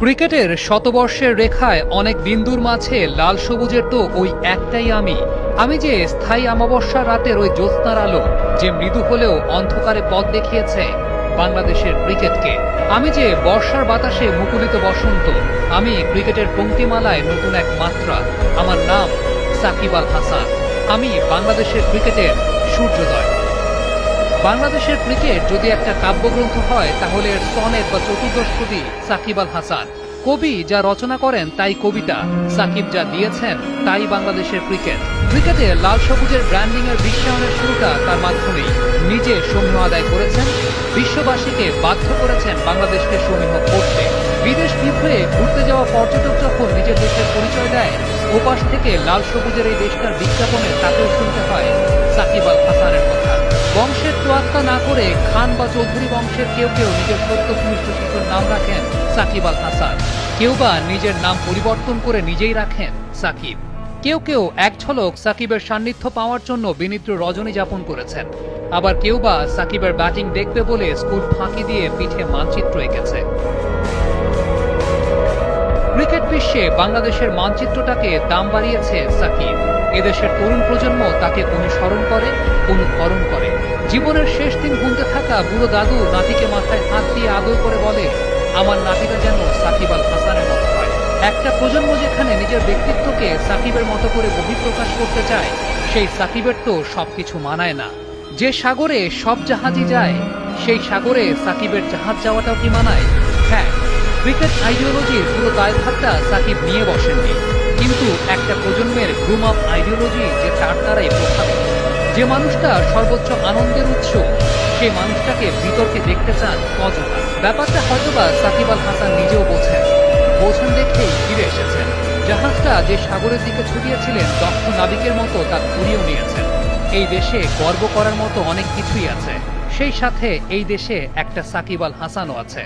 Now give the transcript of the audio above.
ক্রিকেটের শতবর্ষের রেখায় অনেক বিন্দুর মাঝে লাল সবুজের তো ওই একটাই আমি যে স্থায়ী অমাবস্যার রাতের ওই জ্যোৎস্নার আলো, যে মৃদু হলেও অন্ধকারে পথ দেখিয়েছে বাংলাদেশের ক্রিকেটকে। আমি যে বর্ষার বাতাসে মুকুলিত বসন্ত, আমি ক্রিকেটের পংক্তিমালায় নতুন এক মাত্রা। আমার নাম সাকিব আল হাসান। আমি বাংলাদেশের ক্রিকেটের সূর্যোদয়। বাংলাদেশের ক্রিকেট যদি একটা কাব্যগ্রন্থ হয়, তাহলে এর সনেট বা চতুর্দশপদী সাকিব আল হাসান। কবি যা রচনা করেন তাই কবিতা, সাকিব যা দিয়েছেন তাই বাংলাদেশের ক্রিকেট। ক্রিকেটে লাল সবুজের ব্র্যান্ডিং এর বিশ্বায়নের শুরুটা তার মাধ্যমেই। নিজে সমীহ আদায় করেছেন, বিশ্ববাসীকে বাধ্য করেছেন বাংলাদেশকে সমীহ করতে। বিদেশ বিভ্রে ঘুরতে যাওয়া পর্যটক যখন নিজের দেশের পরিচয় দেয়, ওপাশ থেকে লাল সবুজের এই দেশটার বিজ্ঞাপনে তাকেও শুনতে হয় সাকিব আল হাসানের কথা। বংশের তোয়াক্কা না করে খান বা চৌধুরী বংশের কেউ কেউ নিজের সত্যনিষ্ঠ শিশুর নাম রাখেন সাকিব আল হাসান। কেউ বা নিজের নাম পরিবর্তন করে নিজেই রাখেন সাকিব। কেউ কেউ এক ঝলক সাকিবের সান্নিধ্য পাওয়ার জন্য বিনিদ্র রজনী যাপন করেছেন। আবার কেউ বা সাকিবের ব্যাটিং দেখবে বলে স্কুল ফাঁকি দিয়ে পিঠে মানচিত্র এঁকেছে। ক্রিকেট বিশ্বে বাংলাদেশের মানচিত্রটাকে দাম বাড়িয়েছে সাকিব। এদেশের তরুণ প্রজন্ম তাকে অনুসরণ করে, অনুকরণ করে। জীবনের শেষ দিন গুনতে থাকা বুড়ো দাদু নাতিকে মাথায় হাত দিয়ে আদর করে বলে, আমার নাতিটা যেন সাকিব আল হাসানের মতো হয়। একটা প্রজন্ম যেখানে নিজের ব্যক্তিত্বকে সাকিবের মতো করে বহিঃপ্রকাশ করতে চায়, সেই সাকিবের তো সবকিছু মানায় না। যে সাগরে সব জাহাজই যায়, সেই সাগরে সাকিবের জাহাজ যাওয়াটাও কি মানায়? হ্যাঁ, ক্রিকেট আইডিওলজির পুরো দায়ভারটা সাকিব নিয়ে বসেননি, কিন্তু একটা প্রজন্মের গ্রুম আপ আইডিওলজি যে তার দ্বারাই প্রভাবিত। যে মানুষটা সর্বোচ্চ আনন্দের উৎস, সেই মানুষটাকে বিতর্কে দেখতে চান অযথা। ব্যাপারটা হয়তোবা সাকিব আল হাসান নিজেও বোঝেন দেখেই ফিরে এসেছেন। জাহাজটা যে সাগরের দিকে ছুটিয়েছিলেন, দক্ষ নাবিকের মতো তা ঘুরিয়েও নিয়েছেন। এই দেশে গর্ব করার মতো অনেক কিছুই আছে, সেই সাথে এই দেশে একটা সাকিব আল হাসানও আছে।